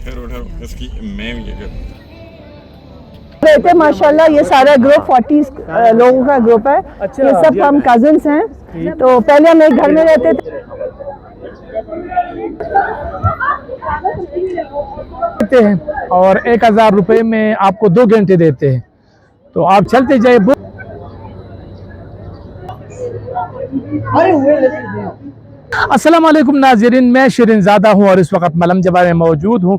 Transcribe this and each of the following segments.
ठहरो इसकी मैं ये कर रहते माशाल्लाह। ये सारा ग्रुप 40 लोगों का ग्रुप है। अच्छा, ये सब हम कजिन्स हैं। तो पहले हम एक घर में रहते हैं और 1000 रुपए में आपको 2 घंटे देते हैं, तो आप चलते जाइए। अस्सलाम वालेकुम नाज़रीन, मैं शिरीन ज़ादा हूँ और इस वक्त मलम जबा में मौजूद हूँ।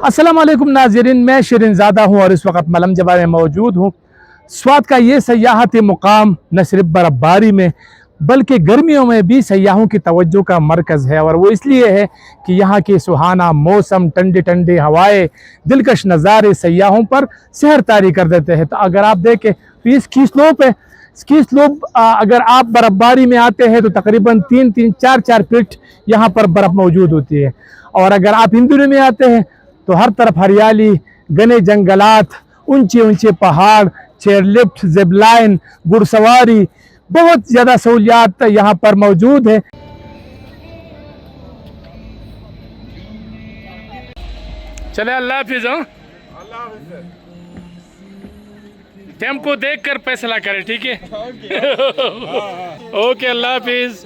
अस्सलाम वालेकुम नाज़रीन, मैं शिरीन ज़ादा हूँ और इस वक्त मलम जबा में मौजूद हूँ। स्वात का ये सयाहती मुकाम न सिर्फ बर्फ़बारी में बल्कि गर्मियों में भी सयाहों की तवज्जो का मरकज़ है, और वो इसलिए है कि यहाँ की सुहाना मौसम, ठंडी ठंडी हवाएं, दिलकश नज़ारे सयाहों पर सहर तारी कर देते हैं। तो अगर आप देखें तो ये स्की स्लोप है। स्की स्लोप अगर आप बर्फ़बारी में आते हैं तो तकरीबन 3-4 फीट यहाँ पर बर्फ़ मौजूद होती है, और अगर आप इन दिनों में आते हैं तो हर तरफ हरियाली, घने जंगलात, ऊंचे ऊंचे पहाड़, चेयरलिफ्ट, ज़िपलाइन, घुड़सवारी, बहुत ज़्यादा सहूलियात यहाँ पर मौजूद है। चले अल्लाह हाफिज़। टेम्पो देखकर फैसला करें, ठीक है? ओके, अल्लाह हाफिज़।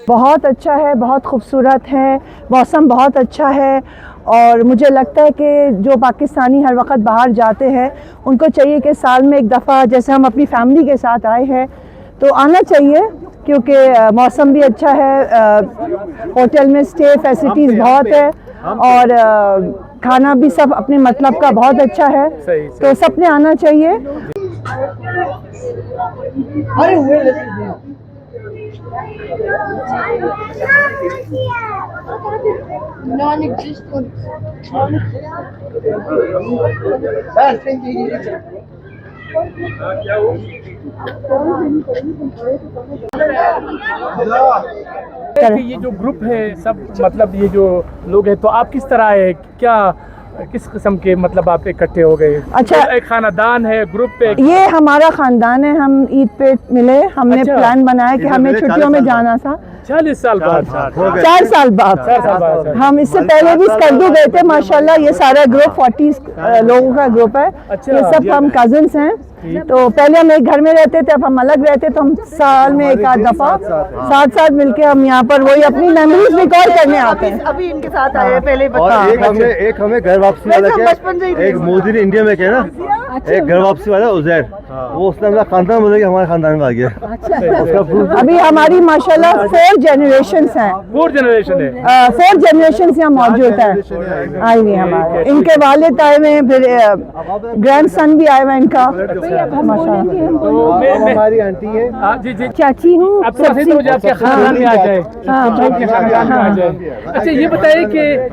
बहुत अच्छा है, बहुत खूबसूरत है, मौसम बहुत अच्छा है। और मुझे लगता है कि जो पाकिस्तानी हर वक्त बाहर जाते हैं उनको चाहिए कि साल में एक दफ़ा, जैसे हम अपनी फैमिली के साथ आए हैं, तो आना चाहिए, क्योंकि मौसम भी अच्छा है, होटल में स्टे फैसिलिटीज़ बहुत है, और खाना भी सब अपने मतलब का बहुत अच्छा है। तो सबने आना चाहिए। ये जो ग्रुप है सब, मतलब ये जो लोग हैं, तो आप किस तरह है, क्या किस किस्म के, मतलब आप इकट्ठे हो गए? अच्छा, एक खानदान है, ग्रुप पे? ये हमारा खानदान है। हम ईद पे मिले, हमने अच्छा। प्लान बनाया कि हमें छुट्टियों में जाना था। 40 साल बाद, 4 साल बाद। 4 साल बाद। हम इससे पहले भी स्कर्दू गए थे माशाल्लाह। ये सारा ग्रुप 40 लोगों का ग्रुप है। अच्छा। ये सब हम कजिन्स हैं। तो पहले हम एक घर में रहते थे, अब हम अलग रहते, तो हम साल में एक आध दफा साथ मिलके हम यहाँ पर वही अपनी मेमोरीज रिकॉर्ड करने आते हैं। अभी इनके साथ आए हैं पहले। और एक हमें घर वापसी वाला क्या, एक मोदी ने इंडिया में क्या ना, एक घर वापसी वाला उजैर, वो उसने अपना खानदान बोला कि हमारे खानदान में आ गया। अभी हमारी माशाल्लाह 4 जनरेशंस हैं। 4 जनरेशन है। 4 जनरेशन यहाँ मौजूद है। आई हुई हमारे, इनके वालिद आए हुए हैं, फिर ग्रैंड सन भी आए हुए हैं इनका। हमारी आंटी है, जी जी, चाची हूँ। आप थोड़ा सा हो जाए, आपके खानदान में आ जाए, आपके खानदान में आ जाए। अच्छा, ये बताइए कि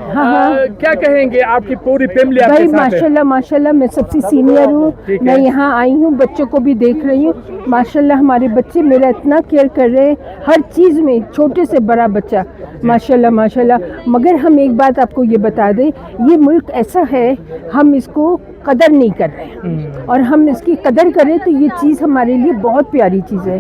क्या कहेंगे, आपकी पूरी फैमिली आपके भाई साथ है? माशाल्लाह माशाल्लाह, मैं सबसे सीनियर हूँ। मैं यहाँ आई हूँ, बच्चों को भी देख रही हूँ। माशाल्लाह हमारे बच्चे मेरा इतना केयर कर रहे हैं हर चीज़ में, छोटे से बड़ा बच्चा, माशाल्लाह माशाल्लाह। मगर हम एक बात आपको ये बता दें, ये मुल्क ऐसा है, हम इसको कदर नहीं कर रहे हैं, और हम इसकी कदर करें तो ये चीज़ हमारे लिए बहुत प्यारी चीज़ है।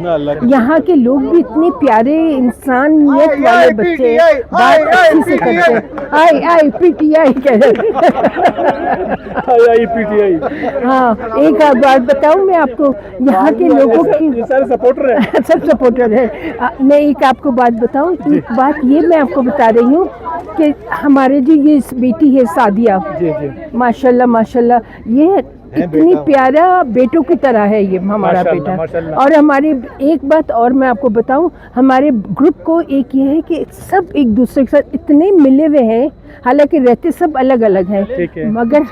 यहाँ के लोग भी इतने प्यारे, इंसानियत वाले बच्चे, बात अच्छी से करते हैं। आई PTI कह रहे। हाँ, एक बात बताऊँ मैं आपको, यहाँ के लोगों की सारे सपोर्टर है। सब सपोर्टर है। मैं एक आपको बात बताऊँ, एक बात ये मैं आपको बता रही हूँ कि हमारे जो ये बेटी है सादिया, माशाल्लाह माशाल्लाह, ये इतनी प्यारा बेटों की तरह है ये हमारा बेटा। और हमारी एक बात और मैं आपको बताऊं, हमारे ग्रुप को एक ये है कि सब एक दूसरे के साथ इतने मिले हुए हैं, हालांकि रहते सब अलग अलग हैं, मगर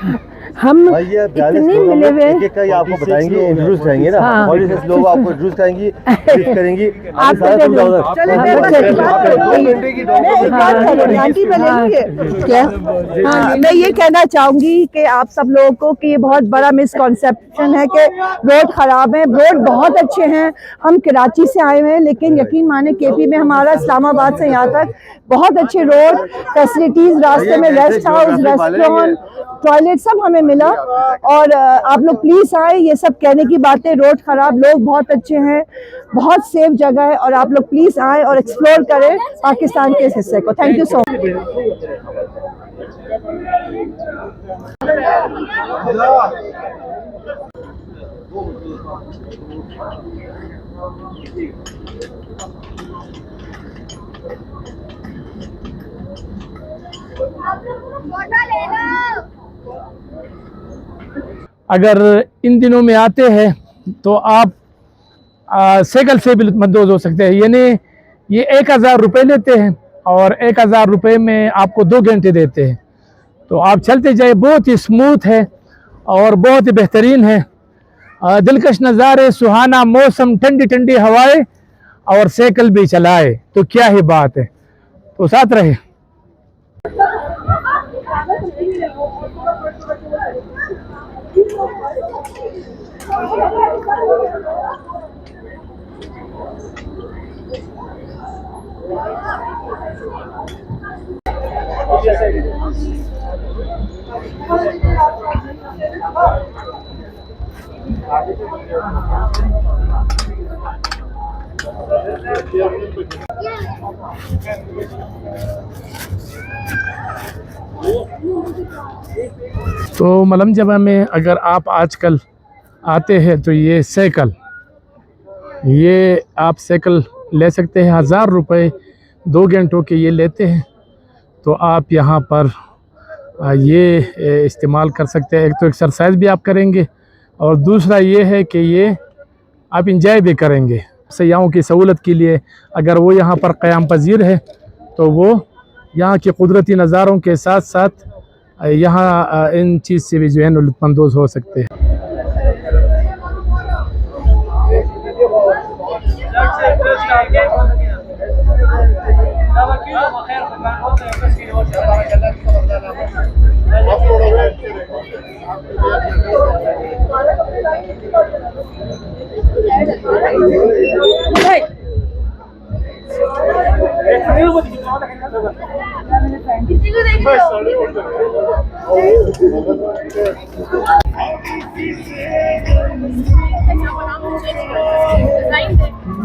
हम भाई ये 42 इतने लोग मिले हुए एक एक का ये आपको बताएंगे, इंट्रोड्यूस करेंगे ना। हाँ। 46 लोग आपको इंट्रोड्यूस करेंगी, ब्रीफ करेंगी। आप सारा बता तुम दो। जाओ उधर। चलो मैं हाँ, बच्चे की बच्चे बात की करती बात हूँ। मैं एक बात करूँगी, आंटी मैं ले लूँ ये? क्या मैं ये कहना चाहूंगी कि आप सब लोगों को कि ये बहुत बड़ा मिसकॉन्सेप्शन है कि रोड खराब है। रोड बहुत अच्छे हैं। हम कराची से आए हुए हैं, लेकिन यकीन माने केपी में हमारा इस्लामाबाद से यहाँ तक बहुत अच्छे रोड फैसिलिटीज, रास्ते में रेस्ट हाउस, रेस्टोरेंट, टॉयलेट सब हमें मिला। और आप लोग प्लीज आए, ये सब कहने की बातें, रोड खराब, लोग बहुत अच्छे हैं, बहुत सेफ जगह है, और आप लोग प्लीज आए और एक्सप्लोर करें पाकिस्तान के इस हिस्से को। Thank you so much. अगर इन दिनों में आते हैं तो आप साइकिल से भी लुत्फ़अंदोज़ हो सकते हैं। यानी ये 1000 रुपये लेते हैं और 1000 रुपये में आपको 2 घंटे देते हैं। तो आप चलते जाए, बहुत ही स्मूथ है और बहुत ही बेहतरीन है। दिलकश नज़ारे, सुहाना मौसम, ठंडी ठंडी हवाएं और साइकिल भी चलाए तो क्या ही बात है। तो साथ रहे। तो मलम जबा में अगर आप आजकल आते हैं तो ये आप साइकिल ले सकते हैं। 1000 रुपये 2 घंटों के ये लेते हैं। तो आप यहाँ पर ये इस्तेमाल कर सकते हैं। एक तो एक्सरसाइज भी आप करेंगे और दूसरा ये है कि ये आप इंजॉय भी करेंगे। सयाहों की सहूलत के लिए अगर वो यहाँ पर क़याम पज़ीर है तो वो यहाँ के कुदरती नज़ारों के साथ साथ यहाँ इन चीज़ से भी जो है लुत्फ़अंदोज़ हो सकते हैं।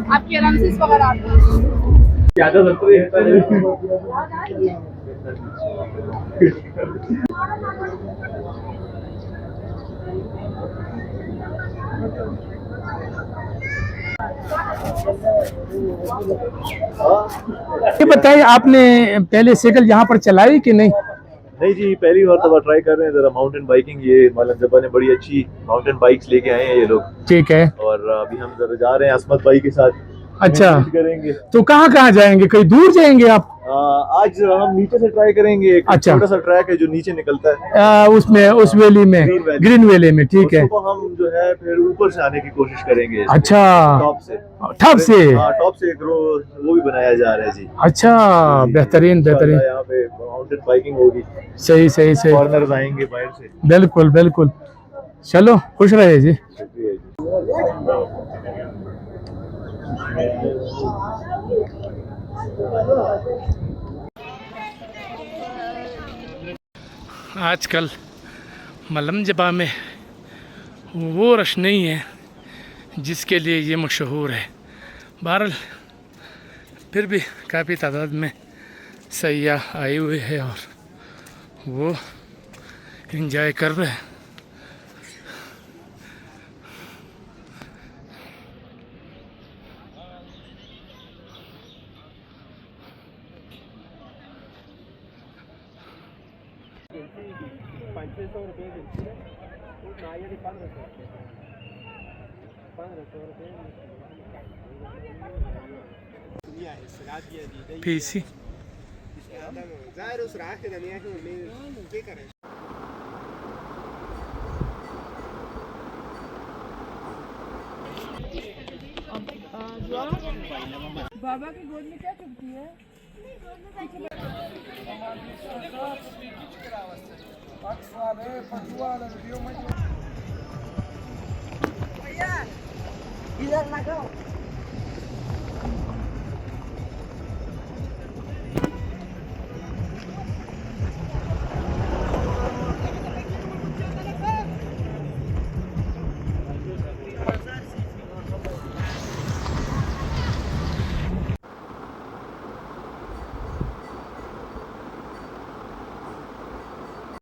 आपकी आराम से इसको अगर आप ये बताइए, आपने पहले साइकिल यहाँ पर चलाई कि नहीं? नहीं जी, पहली बार तो ट्राई कर रहे हैं जरा माउंटेन बाइकिंग। ये मलम जबा ने बड़ी अच्छी माउंटेन बाइक्स लेके आए हैं ये लोग। ठीक है। और अभी हम जरा जा रहे हैं असमत भाई के साथ। अच्छा, करेंगे तो कहाँ कहाँ जाएंगे? कहीं दूर जाएंगे आप? आज जरा हम नीचे से ट्राई करेंगे। एक अच्छा। छोटा सा ट्रैक है जो नीचे निकलता है उसमें, उस वैली में, ग्रीन वैली में। ठीक है। उसको हम जो है फिर ऊपर से आने की कोशिश करेंगे। अच्छा, टॉप से टॉप से एक वो भी बनाया जा रहा है जी। अच्छा, बेहतरीन बेहतरीन। यहाँ पे माउंटेन बाइकिंग होगी। सही सही सही। कॉर्नर आएंगे बाहर से। बिल्कुल बिल्कुल। चलो, खुश रहे जी। शुक्रिया जी। आजकल मलम जबा में वो रश नहीं है जिसके लिए ये मशहूर है। बहरहाल फिर भी काफ़ी तादाद में सयाह आए हुए हैं और वो एंजॉय कर रहे हैं। पीसी बाबा की गोद में क्या चुभती है? इधर ना